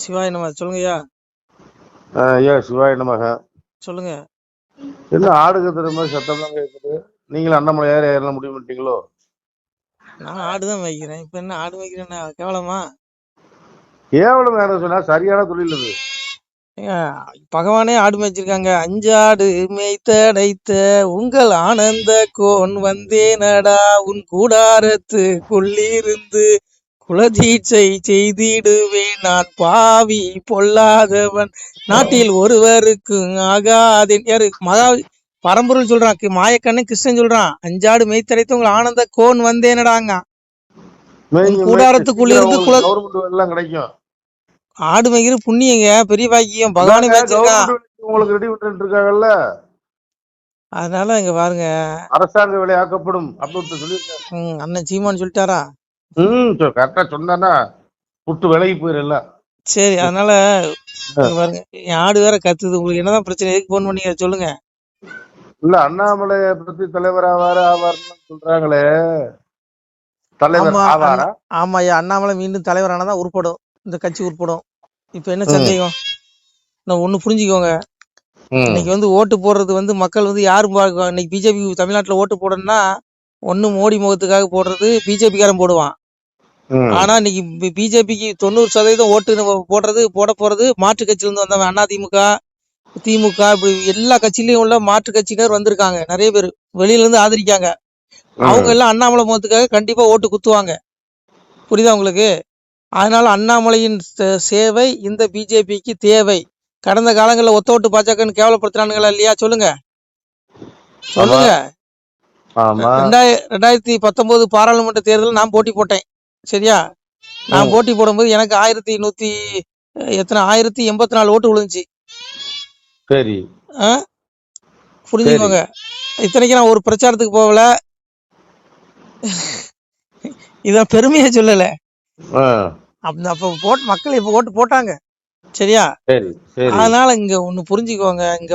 சிவாய நம்ம சொல்லுங்கய்யா. ஐயா சிவாய நமக. சொல்லுங்க. என்ன ஆடு கத்துற மாதிரி சத்தம்லாம் கேட்குது? நீங்களும் அண்ணாமலை ஏறலாம் முடிவு பண்ணிட்டீங்களோ? நான் ஆடுதான் வைக்கிறேன். இப்ப என்ன ஆடு வைக்கிறேன்னா கேவலமா? கேவலம் வேற சொன்னா சரியான தொழில் இது. ஏங்க, பகவானே ஆடு மேய்ச்சிருக்காங்க. 5 ஆடு மேய்த்தடைத்த உங்கள் ஆனந்த கோன் வந்தேனடா உன் கூடாரத்துக்குள்ளிருந்து குலதீட்சை செய்திடுவேன் நான் பாவி பொல்லாதவன் நாட்டில் ஒருவருக்கும் ஆகாதேன். யாரு பரம்பொருள் சொல்றான், மாயக்கண்ணன் கிருஷ்ணன் சொல்றான். 5 ஆடு மேய்த்தடைத்த உங்கள் ஆனந்த கோன் வந்தேனடாங்க கூடாரத்துக்குள்ள இருந்து கிடைக்கும். ஆடு மேய்க்கிற புண்ணியங்க, பெரிய பாக்கியம். பகவானே மேய்ச்சிருக்கான். உங்களுக்கு ரெடி பண்ணிட்டு இருக்காங்கல்ல, அதனால இங்க பாருங்க, அரசாங்க வேலை ஆக்கப்படும் அப்படின்னு சொல்லியிருக்காங்க. அண்ணன் சீமான் சொல்லிட்டாரா? கரெக்டா சொன்னா புட்டு விலகி போயிடல. சரி, அதனால பாருங்க, என் ஆடு வேற கத்துது. உங்களுக்கு என்னதான் பிரச்சனை? எதுக்கு போன் பண்ணீங்க சொல்லுங்க. இல்ல, அண்ணாமலைய பத்தி தலைவர் ஆவாருன்னு சொல்றாங்களே, தலைவர் ஆவாரா? ஆமா ஐயா, அண்ணாமலை மீண்டும் தலைவர் ஆனாதான் உருப்படும், இந்த கட்சி உருப்படும். இப்ப என்ன சந்தேகம்? நான் ஒண்ணு புரிஞ்சுக்கோங்க. இன்னைக்கு ஓட்டு போடுறது மக்கள் யாரும் இன்னைக்கு பிஜேபி தமிழ்நாட்டுல ஓட்டு போடணும்னா ஒண்ணு மோடி முகத்துக்காக போடுறது, பிஜேபி காரன் போடுவான். ஆனா இன்னைக்கு பிஜேபிக்கு 90% ஓட்டு போட போறது மாற்று கட்சியில இருந்து வந்தவன். அதிமுக, திமுக, இப்படி எல்லா கட்சியிலயும் உள்ள மாற்று கட்சியினர் வந்திருக்காங்க. நிறைய பேர் வெளியில இருந்து ஆதரிக்காங்க. அவங்க எல்லாம் அண்ணாமலை முகத்துக்காக கண்டிப்பா ஓட்டு குத்துவாங்க. புரியுதா உங்களுக்கு? அதனால அண்ணாமலையின் சேவை இந்த பிஜேபிக்கு தேவை. கடந்த காலங்களில் ஒத்த ஓட்டு பாஜகன்னு கேவலப்படுத்துறானுங்களா இல்லையா? சொல்லுங்க சொல்லுங்க. 2019 பாராளுமன்ற தேர்தலில் நான் போட்டி போட்டேன். சரியா? நான் போட்டி போடும்போது எனக்கு 1184 ஓட்டு விழுந்துச்சு. சரி, புரிஞ்சுக்கோங்க. இத்தனைக்கு நான் ஒரு பிரச்சாரத்துக்கு போகல. இத பெருமையா சொல்லல. அப்ப மக்கள் இப்ப ஓட்டு போட்டாங்க. சரியா? அதனால இங்க ஒண்ணு புரிஞ்சுக்கோங்க. இங்க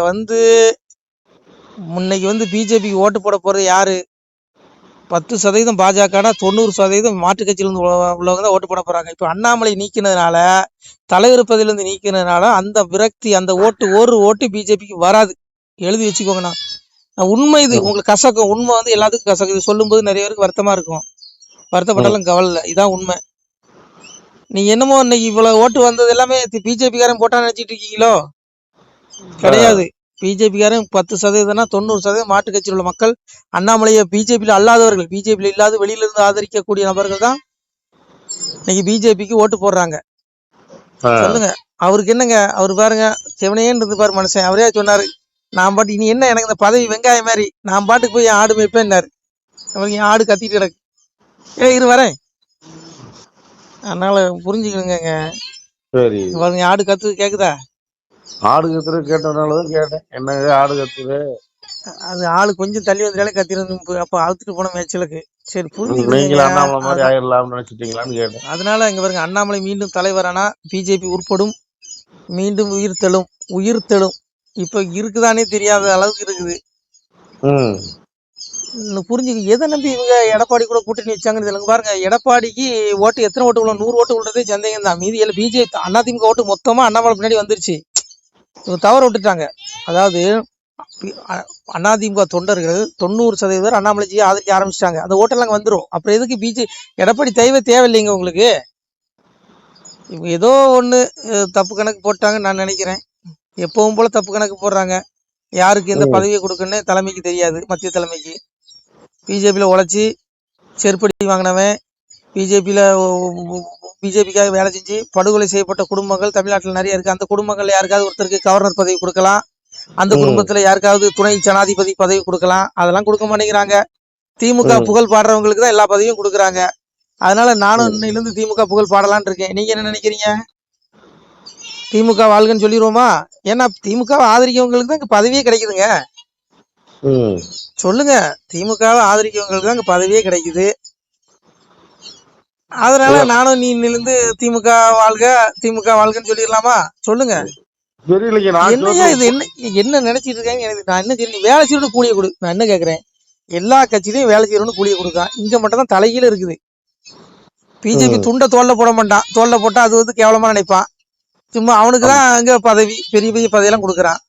முன்னைக்கு பிஜேபிக்கு ஓட்டு போட போறது யாரு? 10% பாஜக, 90% மாற்று கட்சியில இருந்து உள்ளவங்க தான் ஓட்டு போட போறாங்க. இப்ப அண்ணாமலை நீக்கினதுனால, தலைவர் பதவியில இருந்து நீக்கினதுனால அந்த விரக்தி, அந்த ஒரு ஓட்டு பிஜேபிக்கு வராது. எழுதி வச்சுக்கோங்கண்ணா. உண்மை இது. உங்களுக்கு கசக்கும். உண்மை எல்லாத்துக்கும் கசக்கும். இது சொல்லும்போது நிறைய பேருக்கு வருத்தமா இருக்கும். வருத்தப்பட்டாலும் கவலை. இதான் உண்மை. நீங்க என்னமோ இன்னைக்கு இவ்வளவு ஓட்டு வந்தது எல்லாமே பிஜேபி காரன் போட்டா நினைச்சிட்டு இருக்கீங்களோ? கிடையாது. பிஜேபி காரன் 10%, 90% மாற்று கட்சியில் உள்ள மக்கள், அண்ணாமலையை பிஜேபியில அல்லாதவர்கள், பிஜேபியில இல்லாத வெளியில இருந்து ஆதரிக்கக்கூடிய நபர்கள் தான் இன்னைக்கு பிஜேபிக்கு ஓட்டு போடுறாங்க. சொல்லுங்க, அவருக்கு என்னங்க? அவரு பாருங்க, செவனேன்னு இருந்து பாரு மனுஷன். அவரே சொன்னாரு, நான் பாட்டு இனி என்ன எனக்கு இந்த பதவி வெங்காயம் மாதிரி, நான் பாட்டுக்கு போய் என் ஆடு மேய்ப்பேன்னாரு. அவருக்கு என் ஆடு கத்திட்டு கிடக்கு. இரு வரேன். அதனால புரிஞ்சுக்கணுங்க. பாருங்க, ஆடு கத்து கேக்குதா? ஆடு கத்துறது கேட்டதுனாலதான் கேட்டேன். என்னங்க ஆடு கத்துது? அது ஆளு கொஞ்சம் தள்ளி வந்தாலே கத்திருந்து. அப்ப அழுத்துட்டு போன மேய்ச்சலுக்கு. சரி, புரிஞ்சுக்கணும். அதனால இங்க பாருங்க, அண்ணாமலை மீண்டும் தலைவரானா பிஜேபி உட்படும், மீண்டும் உயிர்த்தெழும். இப்ப இருக்குதானே தெரியாத அளவுக்கு இருக்குது. புரிஞ்சுக்க. எதை நம்பி இவங்க எடப்பாடி கூட கூட்டணி வச்சாங்கன்னு பாருங்க. எடப்பாடிக்கு ஓட்டு எத்தனை ஓட்டு விழும்? 100 ஓட்டு விழுறதே சந்தேகம் தான். மீதி பிஜேபி அதிமுக ஓட்டு மொத்தமா அண்ணாமலை பின்னாடி வந்துருச்சு. இவங்க தவற விட்டுட்டாங்க. அதாவது அதிமுக தொண்டர்கள் 90% அண்ணாமலைஜியை ஆதரிக்க ஆரம்பிச்சிட்டாங்க. அந்த ஓட்டெல்லாம் வந்துடும். அப்புறம் எதுக்கு எடப்பாடி தேவையில்லைங்க உங்களுக்கு? இவங்க ஏதோ ஒண்ணு தப்பு கணக்கு போட்டாங்கன்னு நான் நினைக்கிறேன். எப்பவும் போல தப்பு கணக்கு போடுறாங்க. யாருக்கு எந்த பதவியை கொடுக்குன்னு தலைமைக்கு தெரியாது. மத்திய தலைமைக்கு பிஜேபியில உழைச்சி செருப்படி வாங்கினவன், பிஜேபிக்காக வேலை செஞ்சு படுகொலை செய்யப்பட்ட குடும்பங்கள் தமிழ்நாட்டில் நிறைய இருக்கு. அந்த குடும்பங்கள் யாருக்காவது ஒருத்தருக்கு கவர்னர் பதவி கொடுக்கலாம். அந்த குடும்பத்துல யாருக்காவது துணை ஜனாதிபதி பதவி கொடுக்கலாம். அதெல்லாம் கொடுக்க மாட்டேங்கிறாங்க. திமுக புகழ் பாடுறவங்களுக்கு தான் எல்லா பதவியும் கொடுக்குறாங்க. அதனால நானும் இன்னிலிருந்து திமுக புகழ் பாடலான் இருக்கேன். நீங்க என்ன நினைக்கிறீங்க? திமுக வாழ்கன்னு சொல்லிடுவோமா? ஏன்னா திமுக ஆதரிக்கவங்களுக்கு தான் இங்க பதவியே கிடைக்குதுங்க. சொல்லுங்க, திமுகவை ஆதரிக்கவங்களுக்கு தான் இங்க பதவியே கிடைக்குது. அதனால நானும் இன்னிலிருந்து திமுக வாழ்கன்னு சொல்லிடலாமா? சொல்லுங்க. என்னையா இது? என்ன நினைச்சிட்டு இருக்காங்க எனக்கு? நான் என்ன சரி, வேலை செய்யணும் கூலியை கொடு. நான் என்ன கேக்குறேன்? எல்லா கட்சியிலையும் வேலை செய்யணும்னு கூலியை கொடுக்கான். இங்க மட்டும் தான் தலைகீழ இருக்குது. பிஜேபி துண்டை தோல்ல போட மாட்டான். தோல்ல போட்டா அது கேவலமா நினைப்பான். சும்மா அவனுக்கு தான் அங்க பதவி, பெரிய பெரிய பதவியெல்லாம் கொடுக்குறான்.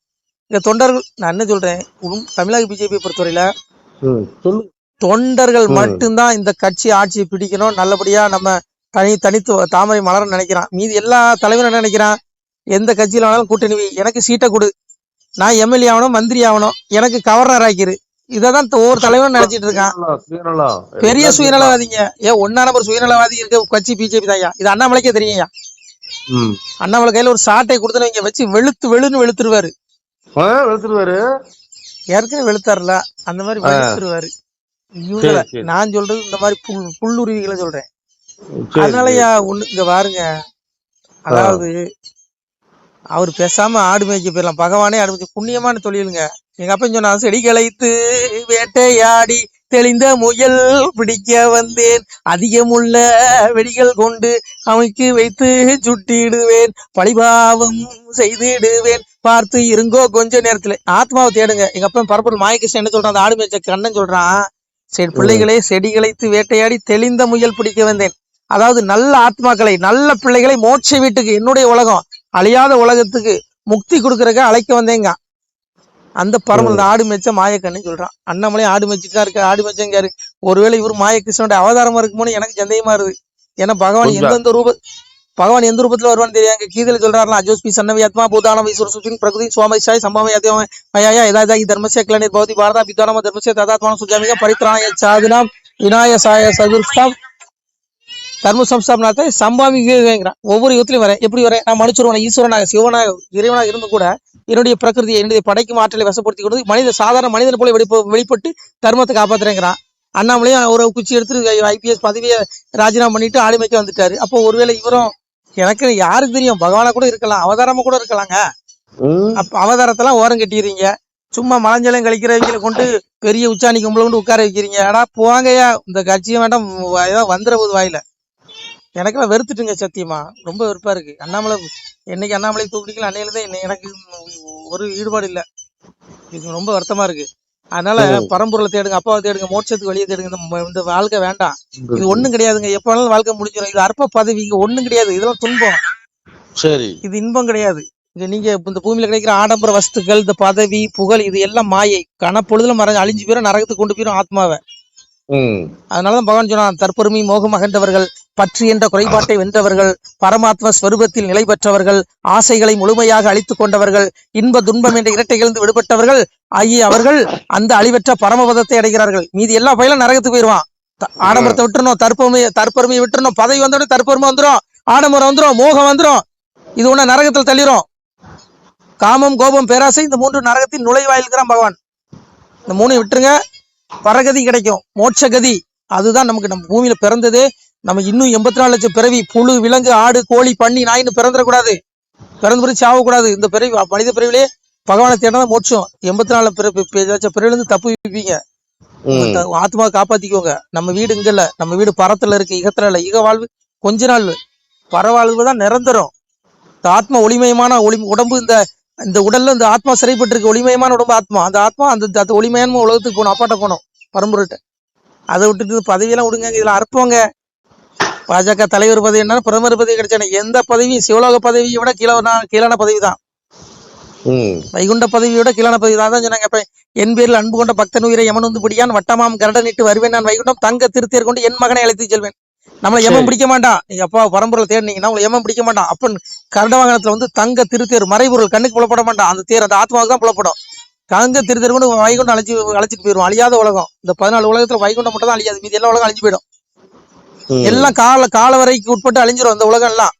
இங்க தொண்டர்கள், நான் என்ன சொல்றேன், தமிழக பிஜேபி பொறுத்தவரையில சொல்லு. தொண்டர்கள் மட்டும்தான் இந்த கட்சி ஆட்சியை பிடிக்கணும், நல்லபடியா நம்ம தனித்து தாமரை மலர்னு நினைக்கிறான். மீதி எல்லா தலைவரும் என்ன நினைக்கிறான், எந்த கட்சியில வேணாலும் கூட்டணி வை, எனக்கு சீட்டை கொடு, நான் எம்எல்ஏ ஆகணும், மந்திரி ஆகணும், எனக்கு கவர்னர் ஆக்கிரு. இதான் ஒவ்வொரு தலைவரும் நினைச்சிட்டு இருக்கான். பெரிய சுயநலவாதிங்க. ஒன்னா நம்பர் சுயநலவாதி இருக்க கட்சி பிஜேபி தான். இது அண்ணாமலைக்கே தெரியும்யா. அண்ணாமலை கையில ஒரு சாட்டை கொடுத்து வச்சு வெளுன்னு வெளுத்துருவாரு. ஏற்கனவே வெளுத்தாருல, அந்த மாதிரி வெளுத்துருவாரு. இவங்கள நான் சொல்றது இந்த மாதிரி புல்லுருவிகளை சொல்றேன். அதனாலயா ஒண்ணு இங்க பாருங்க, அதாவது அவர் பேசாம ஆடு மேய்க்க போயிடலாம். பகவானே ஆடு மேய்க்க புண்ணியமான தொழிலுங்க. எங்க அப்பா சொன்னா, செடி களைத்து வேட்டையாடி தெளிந்த முயல் பிடிக்க வந்தேன், அதிகமுள்ள வெடிகள் கொண்டு அவனுக்கு வைத்து சுட்டிடுவேன், பழிபாவம் செய்திடுவேன், பார்த்து இருங்கோ கொஞ்ச நேரத்துல. ஆத்மாவை தேடுங்க. எங்க அப்பா பரப்பொருள் மாயகிருஷ்ணன் என்ன சொல்றான், அந்த ஆடு மேய்ச்ச கண்ணன் சொல்றான், சரி பிள்ளைகளே செடி களைத்து வேட்டையாடி தெளிந்த முயல் பிடிக்க வந்தேன். அதாவது நல்ல ஆத்மாக்களை, நல்ல பிள்ளைகளை மோட்ச வீட்டுக்கு, என்னுடைய உலகம் அழியாத உலகத்துக்கு முக்தி கொடுக்கறக்க அழைக்க வந்தேங்க. அந்த பரமல் ஆடு மேய்ச்ச மாயக்கண்ணு சொல்றான். அண்ணாமலை ஆடு மேய்ச்சிட்டா இருக்க, ஆடு மேய்ச்சங்க. ஒருவேளை இவர் மாயகிருஷ்ணனுடைய அவதாரமா இருக்குமோன்னு எனக்கு சந்தேகமா இருக்குது. ஏன்னா பகவான் எந்த ரூபத்துல வருவான்னு தெரியாங்க. கீதையில சொல்றாருலாம், அஜோஸ்பி சன்னவி ஆத்மா பூதான வைசுர சுத்தின் பிரகிருதி சுவாமிஷாய் சம்பவயா எதாயதாகி தர்மசிய கிளநீர் பவதி பாரதா பித்வானம தர்மசிய ததாத்மான சுஜாமிக பரித்ராணய சாதினாம் விநாய சாய சதுர்ஸ்தாம் தர்ம சம்ஸ்தாபனாத்தை சம்பாமிக்கிறான். ஒவ்வொரு யுகத்திலையும் வரேன். எப்படி வரேன், நான் மனுஷருவன ஈஸ்வரனாக சிவனாக இறைவனாக இருந்து கூட என்னுடைய பிரகிருதியை, என்னுடைய படைக்கும் ஆற்றலை வசப்படுத்தி கொடுத்து சாதாரண மனிதன் போல வெளிப்பட்டு தர்மத்தை காப்பாத்துறேங்கிறான். அண்ணாமலையும் ஒரு குச்சி எடுத்து ஐபிஎஸ் பதவியை ராஜினாமா பண்ணிட்டு ஆளுமைக்கு வந்துட்டாரு. அப்போ ஒருவேளை இவரும், எனக்கு யாருக்கு தெரியும், பகவானா கூட இருக்கலாம், அவதாரமா கூட இருக்கலாங்க. அப்ப அவதாரத்தெல்லாம் ஓரம் கட்டிடுறீங்க. சும்மா மலஞ்சலம் கழிக்கிறவங்களை கொண்டு பெரிய உச்சாணி கும்பல கொண்டு உட்கார வைக்கிறீங்க. ஆனா போவாங்கயா, இந்த கட்சியை வேண்டாம், ஏதாவது வந்துட போது வாயில. எனக்கெல்லாம் வெறுத்துட்டுங்க, சத்தியமா ரொம்ப வெறுப்பா இருக்கு. அண்ணாமலை என்னைக்கு அண்ணாமலை தூக்கிக்கல அன்னையிலதான் எனக்கு ஒரு ஈடுபாடு இல்லை. இது ரொம்ப வருத்தமா இருக்கு. அதனால பரம்பொருளை தேடுங்க, அப்பாவை தேடுங்க, மோட்சத்துக்கு வெளியே தேடுங்க. இந்த வாழ்க்கை வேண்டாம், இது ஒண்ணும் கிடையாதுங்க. எப்ப வேணாலும் வாழ்க்கை முடிஞ்சிடும். இது அற்ப பதவி, இங்க ஒண்ணும் கிடையாது. இதெல்லாம் துன்பம், சரி, இது இன்பம் கிடையாது. இங்க நீங்க இந்த பூமியில கிடைக்கிற ஆடம்பர வஸ்துக்கள், இந்த பதவி புகழ், இது எல்லாம் மாயை. கனப்பொழுதுல மறைஞ்சு அழிஞ்சு போயிடும், நரகத்துக்கு கொண்டு போயிடும் ஆத்மாவை. அதனாலதான் பகவான் சொன்னான், தற்பெருமை மோகம் அகன்றவர்கள், பற்று என்ற குறைபாட்டை வென்றவர்கள், பரமாத்ம ஸ்வரூபத்தில் நிலை பெற்றவர்கள், ஆசைகளை முழுமையாக அழித்துக் கொண்டவர்கள், இன்ப துன்பம் என்ற இரட்டைகளிலிருந்து விடுபட்டவர்கள் ஆகிய அவர்கள் அந்த அழிவற்ற பரமபதத்தை அடைகிறார்கள். மீதி எல்லா பயிலும் நரகத்துக்கு போயிடுவான். ஆடம்பரத்தை விட்டுறணும், தற்பெருமையை விட்டுறணும், பதவி வந்தோடனே தற்பெருமை வந்துடும், ஆடம்பரம் வந்துடும், மோகம் வந்துடும். இது ஒண்ணு நரகத்தில் தள்ளிரும். காமம், கோபம், பேராசை, இந்த 3 நரகத்தின் நுழைவாயில்கிறான் பகவான். இந்த 3 விட்டுருங்க, பரகதி கிடைக்கும், மோட்சகதி. அதுதான் நமக்கு. நம்ம பூமியில பிறந்ததே நம்ம இன்னும் 84 லட்சம் பிறவி, புழு, விலங்கு, ஆடு, கோழி, பன்னி, நாயின்னு பிறந்துடக்கூடாது, பிறந்து பிறகு சாவக்கூடாது. இந்த பிறவி, மனித பிறவிலே பகவானை தேடினா மோட்சம். 84 லட்சம் பிறவிலிருந்து தப்பு வைப்பீங்க. ஆத்மாவை காப்பாத்திக்கோங்க. நம்ம வீடு இங்க இல்ல, நம்ம வீடு பரத்துல இருக்கு, இகத்துல இல்ல. இக வாழ்வு கொஞ்ச நாள், பரவாழ்வுதான் நிரந்தரம். இந்த ஆத்மா ஒளிமயமான உடம்பு, இந்த உடல்ல இந்த ஆத்மா சிறைப்பட்டு இருக்கு, ஒளிமயமான உடம்பு ஆத்மா. அந்த ஆத்மா அந்த ஒளிமயமான உலகத்துக்கு போகணும், அப்பாட்ட போகணும், பரம்பொருள்கிட்ட. அதை விட்டுட்டு பதவியெல்லாம் விடுங்க. இதுல அற்பங்க. பாஜக தலைவர் பதவி என்ன, பிரதமர் பதவி கிடைச்சானே, எந்த பதவியும் சிவலோக பதவியை விட கீழான பதவி தான். வைகுண்ட பதவியை விட கீழான பதவி தான் சொன்னாங்க. இப்ப என் பேரில் அன்பு கொண்ட பக்தன் உயிரை எமன் வந்து பிடியான், வட்டமாம் கரடனிட்டு வருவேன் நான் வைகுண்டம், தங்க திருத்தேர் கொண்டு என் மகனை அழைத்து செல்வேன். நம்மளை எமன் பிடிக்க மாட்டான். நீங்க அப்பா பரம்பரை தேடினீங்கன்னா உங்களை எமன் பிடிக்க மாட்டான். அப்பன் கரட வாகனத்துல வந்து தங்க திருத்தேர், மறைபொருள், கண்ணுக்கு புலப்பட மாட்டான். அந்த தேர் அந்த ஆத்மாவுக்கு தான் புலப்படும். தங்க திருத்தேர் கொண்டு வைகுண்டம் அழைச்சிட்டு போயிடும். அழியாத உலகம். இந்த 14 உலகத்துல வைகுண்டம் மட்டும் தான் அழியாது, மீது எல்லா உலகம் அழிஞ்சு போயிடும். எல்லாம் கால வரைக்கு உட்பட்டு அழிஞ்சிரும். இந்த உலகம் எல்லாம்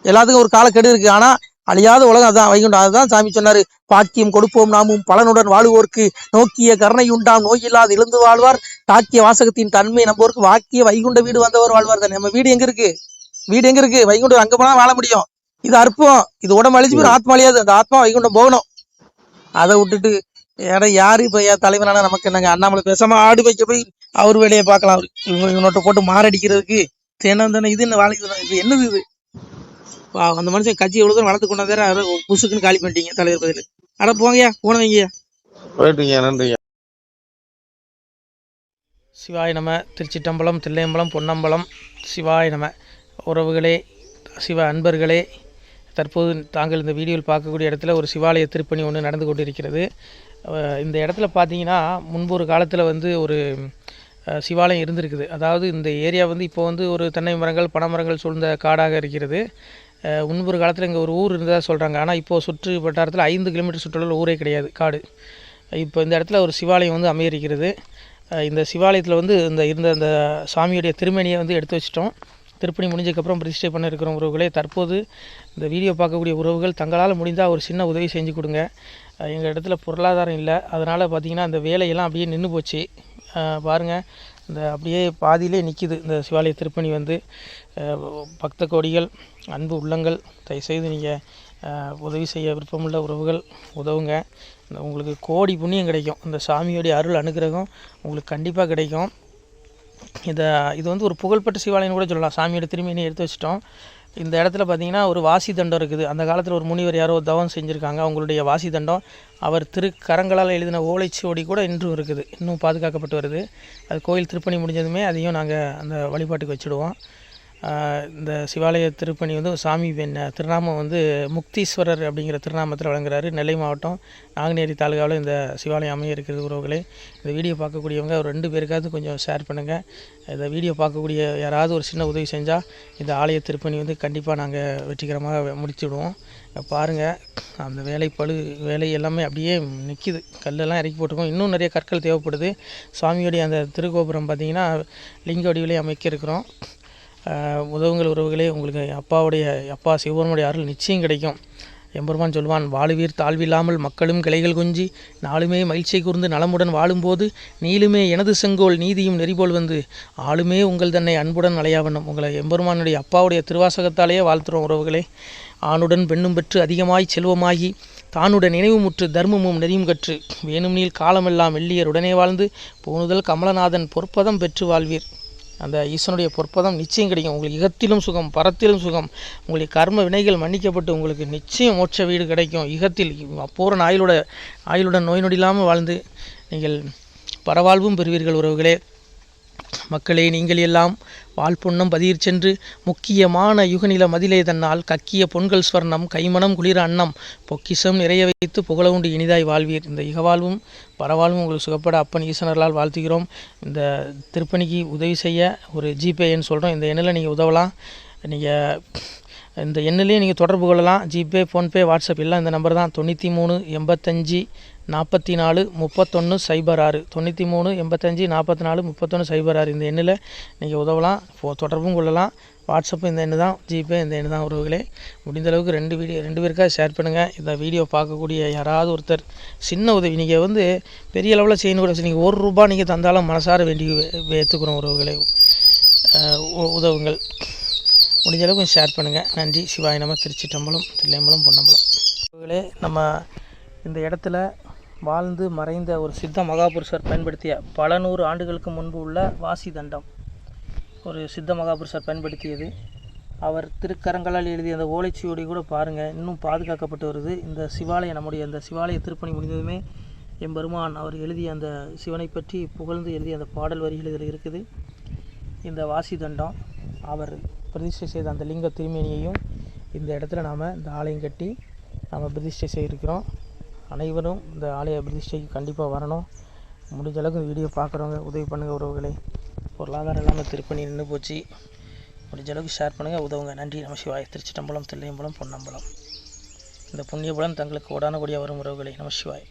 எல்லாத்துக்கும் ஒரு காலக்கெடு இருக்கு. ஆனா அழியாத உலகம் அதான் வைகுண்டம். அதுதான் சாமி சொன்னாரு, பாக்கியம் கொடுப்போம் நாமும் பலனுடன் வாழ்வோர்க்கு, நோக்கிய கருணை உண்டாம் நோயில்லாது இழந்து வாழ்வார், தாக்கிய வாசகத்தின் தன்மை நம்போருக்கு, வாக்கிய வைகுண்ட வீடு வந்தவர் வாழ்வார் தானே. நம்ம வீடு எங்க இருக்கு, வைகுண்டம். அங்க போனா வாழ முடியும். இது அற்பம். இது உடம்பு அழிஞ்சு போய் ஆத்மா அழியாது. அந்த ஆத்மா வைகுண்டம் போகணும். அதை விட்டுட்டு யாரு இப்ப தலைவரான நமக்கு என்னங்க. அண்ணாமலை பேசாம ஆடு வைக்க போய் அவர் வேலையை பார்க்கலாம். அவரு இவனோட்ட போட்டு மாரடிக்கிறதுக்கு தேனந்தானே. இது என்ன வாழ்க்கை, இது என்னது இது? அந்த மனுஷன் கட்சி எவ்வளவு தூரம் வளர்த்து கொண்டாந்து புசுக்குன்னு காலி பண்ணிட்டீங்க தலைவர் பதில். அட போங்கய்யா, போனவங்கய்யா. நன்றிங்க. சிவாய நம. திருச்சிட்டம்பலம், தில்லையம்பலம், பொன்னம்பலம். சிவாய நம. உறவுகளே, சிவ அன்பர்களே, தற்போது தாங்கள் இந்த வீடியோவில் பார்க்கக்கூடிய இடத்துல ஒரு சிவாலய திருப்பணி ஒன்று நடந்து கொண்டிருக்கிறது. இந்த இடத்துல பார்த்தீங்கன்னா முன்பு ஒரு காலத்தில் வந்து ஒரு சிவாலயம் இருந்திருக்குது. அதாவது இந்த ஏரியா வந்து இப்போ வந்து ஒரு தென்னை மரங்கள் பனை மரங்கள் சூழ்ந்த காடாக இருக்கிறது. முன்பு ஒரு காலத்தில் இங்கே ஒரு ஊர் இருந்ததாக சொல்கிறாங்க. ஆனால் இப்போது சுற்று வட்டாரத்தில் 5 கிலோமீட்டர் சுற்றுலாவில் ஊரே கிடையாது, காடு. இப்போ இந்த இடத்துல ஒரு சிவாலயம் வந்து அமையிருக்கிறது. இந்த சிவாலயத்தில் வந்து இருந்த அந்த சாமியுடைய திருமேனியை வந்து எடுத்து வச்சிட்டோம். திருப்பணி முடிஞ்சதுக்கப்புறம் பிரதிஷ்டை பண்ண இருக்கிற உறவுகளே, தற்போது இந்த வீடியோ பார்க்கக்கூடிய உறவுகள் தங்களால் முடிந்தால் ஒரு சின்ன உதவி செஞ்சு கொடுங்க. எங்கள் இடத்துல பொருளாதாரம் இல்லை, அதனால் பார்த்திங்கன்னா அந்த வேலையெல்லாம் அப்படியே நின்று போச்சு. பாருங்கள், இந்த அப்படியே பாதியிலே நிற்கிது இந்த சிவாலய திருப்பணி வந்து. பக்த கோடிகள், அன்பு உள்ளங்கள், தயவுசெய்து நீங்கள் உதவி செய்ய விருப்பமுள்ள உறவுகள் உதவுங்க. உங்களுக்கு கோடி புண்ணியம் கிடைக்கும். இந்த சாமியோடைய அருள் அனுகிரகம் உங்களுக்கு கண்டிப்பாக கிடைக்கும். இது வந்து ஒரு புகழ்பெற்ற சிவாலயம் கூட சொல்லலாம். சாமியோட திருமேனியை எடுத்து வச்சிட்டோம். இந்த இடத்துல பார்த்திங்கன்னா ஒரு வாசி தண்டம் இருக்குது. அந்த காலத்தில் ஒரு முனிவர் யாரோ தவம் செஞ்சுருக்காங்க. அவங்களுடைய வாசி தண்டம் அவர் திருக்கரங்களால் எழுதின ஓலைச்சுவடி கூட இன்றும் இருக்குது, இன்னும் பாதுகாக்கப்பட்டு வருது. அது கோயில் திருப்பணி முடிஞ்சதுமே அதையும் நாங்கள் அந்த வழிபாட்டுக்கு வச்சுடுவோம். இந்த சிவாலய திருப்பணி வந்து சாமி திருநாமம் வந்து முக்தீஸ்வரர் அப்படிங்கிற திருநாமத்தில் வழங்குறாரு. நெல்லை மாவட்டம் நாங்குநேரி தாலுகாவில் இந்த சிவாலயம் அமைய இருக்கிறது உறவுகளே. இந்த வீடியோ பார்க்கக்கூடியவங்க ஒரு 2 பேருக்காவது கொஞ்சம் ஷேர் பண்ணுங்கள். இந்த வீடியோ பார்க்கக்கூடிய யாராவது ஒரு சின்ன உதவி செஞ்சால் இந்த ஆலய திருப்பணி வந்து கண்டிப்பாக நாங்கள் வெற்றிகரமாக முடிச்சுடுவோம். பாருங்கள், அந்த வேலை எல்லாமே அப்படியே நிற்கிது. கல்லெல்லாம் இறக்கி போட்டிருக்கோம். இன்னும் நிறைய கற்கள் தேவைப்படுது. சுவாமியோடைய அந்த திருக்கோபுரம் பார்த்திங்கன்னா லிங்க வடிவிலே அமைக்க இருக்கிறோம். உதவுங்கள் உறவுகளே. உங்களுக்கு அப்பா சிவபெருமானுடைய அருள் நிச்சயம் கிடைக்கும். எம்பெருமான் சொல்வான், வாழுவீர் தாழ்வில்லாமல் மக்களும் கிளைகள் கொஞ்சி நாளுமே மகிழ்ச்சியை கூர்ந்து நலமுடன் வாழும்போது நீளுமே எனது செங்கோல் நீதியும் நெறிபோல் வந்து ஆளுமே உங்கள் தன்னை அன்புடன் அலையாவண்ணம். உங்களை எம்பெருமானுடைய அப்பாவுடைய திருவாசகத்தாலேயே வாழ்த்துறோம் உறவுகளே. ஆணுடன் பெண்ணும் பெற்று அதிகமாய் செல்வமாகி தானுடன் நினைவுமுற்று தர்மமும் நெறியும் கற்று வேணும் நீள் காலமெல்லாம் வெள்ளியர் உடனே வாழ்ந்து போனுதல் கமலநாதன் பொற்பதம் பெற்று வாழ்வீர். அந்த ஈசனுடைய பொற்பதம் நிச்சயம் கிடைக்கும். உங்களுக்கு இகத்திலும் சுகம், பரத்திலும் சுகம். உங்களுடைய கர்ம வினைகள் மன்னிக்கப்பட்டு உங்களுக்கு நிச்சயம் மோட்ச வீடு கிடைக்கும். இகத்தில் பூரண ஆயுளுடன் நோய் நொடி இல்லாமல் வாழ்ந்து நீங்கள் பரவாழ்வும் பெறுவீர்கள் உறவுகளே. மக்களே, நீங்கள் எல்லாம் வாழ்பொன்னம் பதியிற் சென்று முக்கியமான யுகநில மதிலே தன்னால் கக்கிய பொன்கள் ஸ்வர்ணம் கைமணம் குளிர அன்னம் பொக்கிஷம் நிறைய வைத்து புகழ உண்டு இனிதாய் வாழ்வீர். இந்த இகவாழ்வும் பரவாழ்வும் உங்களுக்கு சுகப்பட அப்பன் ஈசனர்களால் வாழ்த்துகிறோம். இந்த திருப்பணிக்கு உதவி செய்ய ஒரு ஜிபே எண் சொல்கிறோம். இந்த எண்ணில் நீங்கள் உதவலாம். நீங்கள் இந்த எண்ணிலேயே நீங்கள் தொடர்பு கொள்ளலாம். ஜிபே, ஃபோன்பே, வாட்ஸ்அப் எல்லாம் இந்த நம்பர் தான். 93 85 44 31 06 93 85 44 31 06. இந்த எண்ணில் நீங்கள் உதவலாம், தொடர்பும் கொள்ளலாம். வாட்ஸ்அப்பு இந்த எண்ணு தான், ஜிபே இந்த எண்ணு தான் உறவுகளே. முடிந்தளவுக்கு 2 பேருக்காக ஷேர் பண்ணுங்கள். இந்த வீடியோ பார்க்கக்கூடிய யாராவது ஒருத்தர் சின்ன உதவி, நீங்கள் வந்து பெரிய அளவில் செய்யணும் கூட, நீங்கள் ₹1 நீங்கள் தந்தாலும் மனசார வேண்டி ஏற்றுக்கிறோம் உறவுகளே. உதவுங்கள். முடிஞ்ச அளவுக்கு கொஞ்சம் ஷேர் பண்ணுங்கள். நன்றி. சிவாய நம. திருச்சிற்றம்பலம், தில்லையம்பலம், பொன்னம்பலம். உறவுகளே, நம்ம இந்த இடத்துல வாழ்ந்து மறைந்த ஒரு சித்த மகாபுருஷர் பயன்படுத்திய பல 100 ஆண்டுகளுக்கு முன்பு உள்ள வாசி தண்டம் ஒரு சித்த மகாபுருஷர் பயன்படுத்தியது. அவர் திருக்கரங்களால் எழுதிய அந்த ஓலைச்சுவடி கூட பாருங்கள், இன்னும் பாதுகாக்கப்பட்டு வருது. இந்த சிவாலயம், நம்முடைய அந்த சிவாலய திருப்பணி முடிந்ததுமே எம்பெருமான் அவர் எழுதிய அந்த சிவனை பற்றி புகழ்ந்து எழுதிய அந்த பாடல் வரிகள் இதில் இருக்குது. இந்த வாசி தண்டம் அவர் பிரதிஷ்டை செய்த அந்த லிங்க திருமேனியையும் இந்த இடத்துல நாம் இந்த ஆலயம் கட்டி நாம் பிரதிஷ்டை செய்திருக்கிறோம். அனைவரும் இந்த ஆலய பிரதிஷ்டைக்கு கண்டிப்பாக வரணும். முடிஞ்ச அளவுக்கு வீடியோ பார்க்குறவங்க உதவி பண்ணுங்கள் உறவுகளை. பொருளாதாரம் இல்லாமல் திருப்பணி நின்று போச்சு. முடிஞ்ச அளவுக்கு ஷேர் பண்ணுங்கள், உதவுங்க. நன்றி. நம சிவாய. திருச்சிற்றம்பலம், தில்லையம்பலம், பொன்னம்பலம். இந்த புண்ணிய பலன் தங்களுக்கு கோடான கோடியாக வரும் உறவுகளை. நம சிவாய.